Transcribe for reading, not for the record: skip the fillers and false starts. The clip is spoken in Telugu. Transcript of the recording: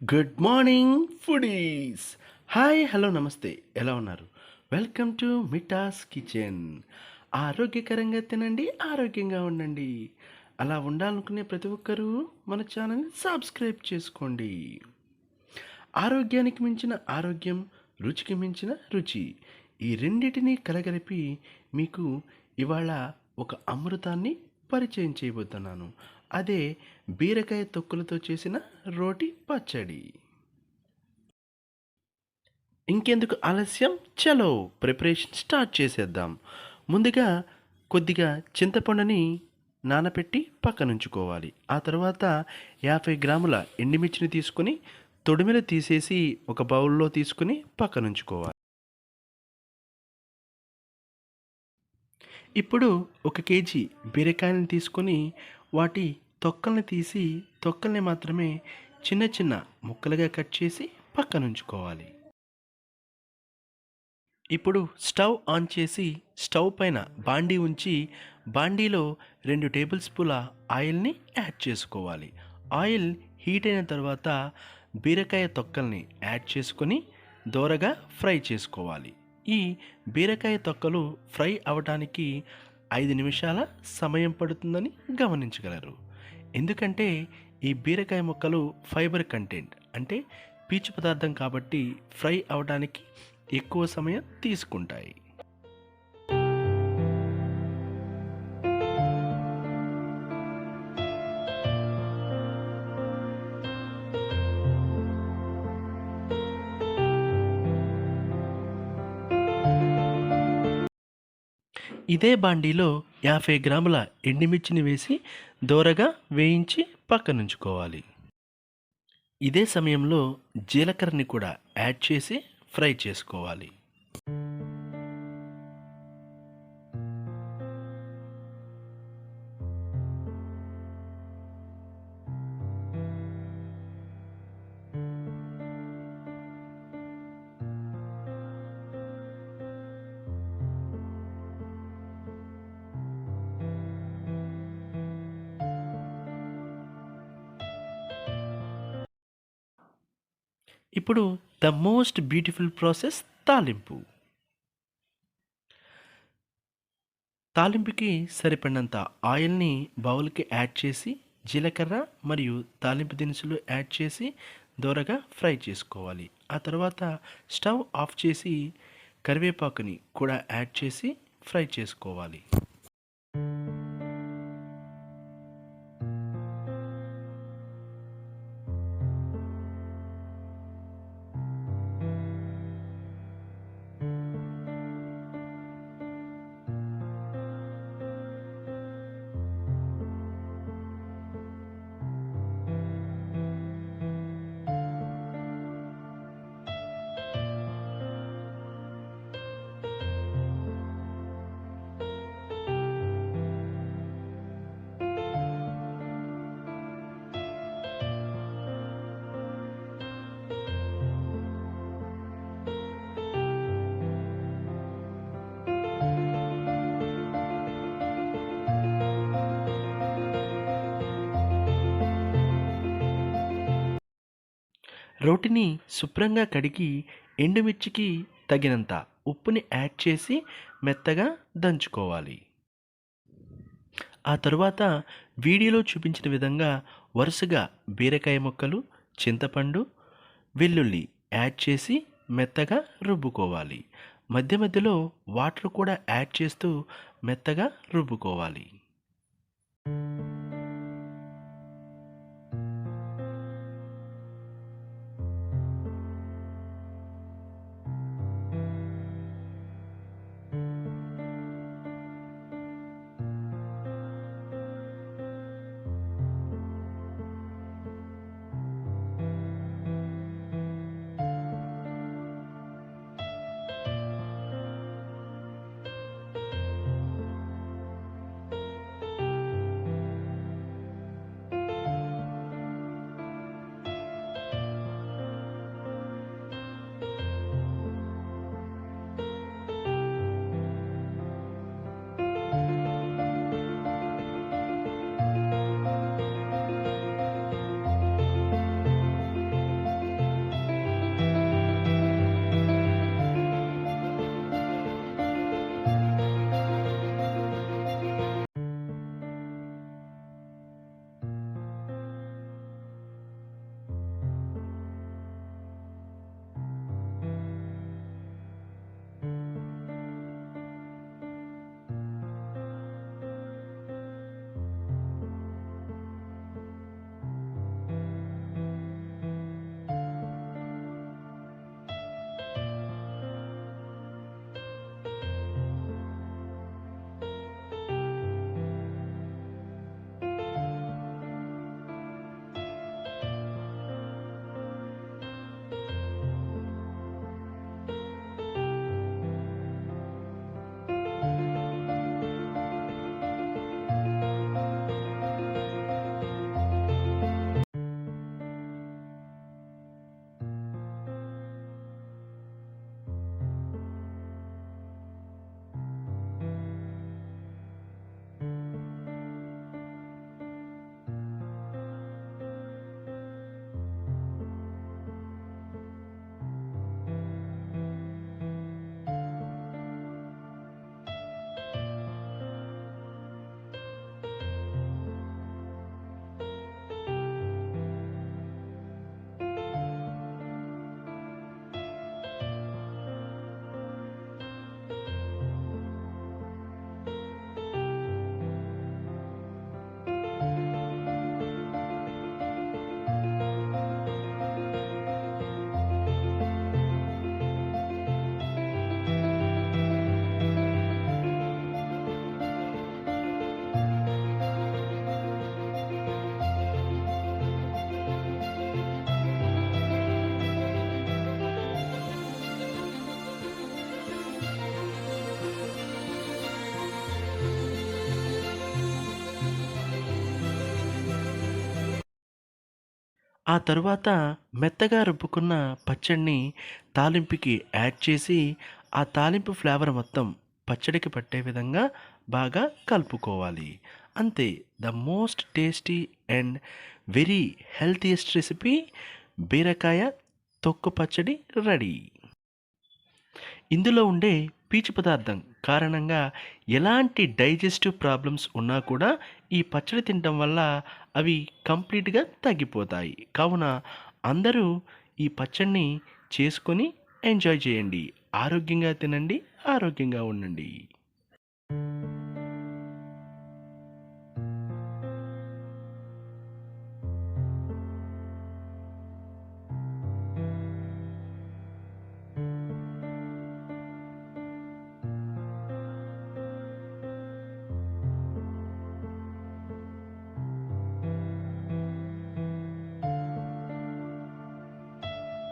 Good morning foodies. Hi, hello, నమస్తే. ఎలా ఉన్నారు? వెల్కమ్ టు మిఠాస్ కిచెన్. ఆరోగ్యకరంగా తినండి, ఆరోగ్యంగా ఉండండి. అలా ఉండాలనుకునే ప్రతి ఒక్కరూ మన ఛానల్ని సబ్స్క్రైబ్ చేసుకోండి. ఆరోగ్యానికి మించిన ఆరోగ్యం, రుచికి మించిన రుచి. ఈ రెండిటిని కలగలిపి మీకు ఇవాళ ఒక అమృతాన్ని పరిచయం చేయబోతున్నాను. అదే బీరకాయ తొక్కులతో చేసిన రోటి పచ్చడి. ఇంకెందుకు ఆలస్యం, చలో ప్రిపరేషన్ స్టార్ట్ చేసేద్దాం. ముందుగా కొద్దిగా చింతపండుని నానబెట్టి పక్కనుంచుకోవాలి. ఆ తర్వాత 50 గ్రాముల ఎండుమిర్చిని తీసుకొని తొడిమెలు తీసేసి ఒక బౌల్లో తీసుకుని పక్కనుంచుకోవాలి. ఇప్పుడు 1 కేజీ బీరకాయలను తీసుకొని వాటి తొక్కల్ని తీసి తొక్కల్ని మాత్రమే చిన్న చిన్న ముక్కలుగా కట్ చేసి పక్కనుంచుకోవాలి. ఇప్పుడు స్టవ్ ఆన్ చేసి స్టవ్ పైన బాండీ ఉంచి బాండీలో 2 టేబుల్ స్పూన్ల ఆయిల్ని యాడ్ చేసుకోవాలి. ఆయిల్ హీట్ అయిన తర్వాత బీరకాయ తొక్కల్ని యాడ్ చేసుకొని దోరగా ఫ్రై చేసుకోవాలి. ఈ బీరకాయ తొక్కలు ఫ్రై అవ్వడానికి 5 నిమిషాల సమయం పడుతుందని గమనించగలరు. ఎందుకంటే ఈ బీరకాయ ముక్కలు ఫైబర్ కంటెంట్ అంటే పీచు పదార్థం కాబట్టి ఫ్రై అవ్వడానికి ఎక్కువ సమయం తీసుకుంటాయి. ఇదే బాండీలో 50 గ్రాముల ఎండుమిర్చిని వేసి దోరగా వేయించి పక్కనుంచుకోవాలి. ఇదే సమయంలో జీలకర్రని కూడా యాడ్ చేసి ఫ్రై చేసుకోవాలి. ఇప్పుడు ద మోస్ట్ బ్యూటిఫుల్ ప్రాసెస్ తాలింపు. తాలింపుకి సరిపడినంత ఆయిల్ని బౌల్కి యాడ్ చేసి జీలకర్ర మరియు తాలింపు దినుసులు యాడ్ చేసి దోరగా ఫ్రై చేసుకోవాలి. ఆ తర్వాత స్టవ్ ఆఫ్ చేసి కరివేపాకుని కూడా యాడ్ చేసి ఫ్రై చేసుకోవాలి. రోటిని శుభ్రంగా కడిగి ఎండుమిర్చికి తగినంత ఉప్పుని యాడ్ చేసి మెత్తగా దంచుకోవాలి. ఆ తరువాత వీడియోలో చూపించిన విధంగా వరుసగా బీరకాయ ముక్కలు, చింతపండు, వెల్లుల్లి యాడ్ చేసి మెత్తగా రుబ్బుకోవాలి. మధ్య మధ్యలో వాటర్ కూడా యాడ్ చేస్తూ మెత్తగా రుబ్బుకోవాలి. ఆ తరువాత మెత్తగా రుబ్బుకున్న పచ్చడిని తాలింపుకి యాడ్ చేసి, ఆ తాలింపు ఫ్లేవర్ మొత్తం పచ్చడికి పట్టే విధంగా బాగా కలుపుకోవాలి. అంతే. The most tasty and very healthiest recipe బీరకాయ తొక్కు పచ్చడి రెడీ. ఇందులో ఉండే పీచు పదార్థం కారణంగా ఎలాంటి డైజెస్టివ్ ప్రాబ్లమ్స్ ఉన్నా కూడా ఈ పచ్చడి తినటం వల్ల అవి కంప్లీట్‌గా తగ్గిపోతాయి. కావున అందరూ ఈ పచ్చడిని చేసుకొని ఎంజాయ్ చేయండి. ఆరోగ్యంగా తినండి. ఆరోగ్యంగా ఉండండి.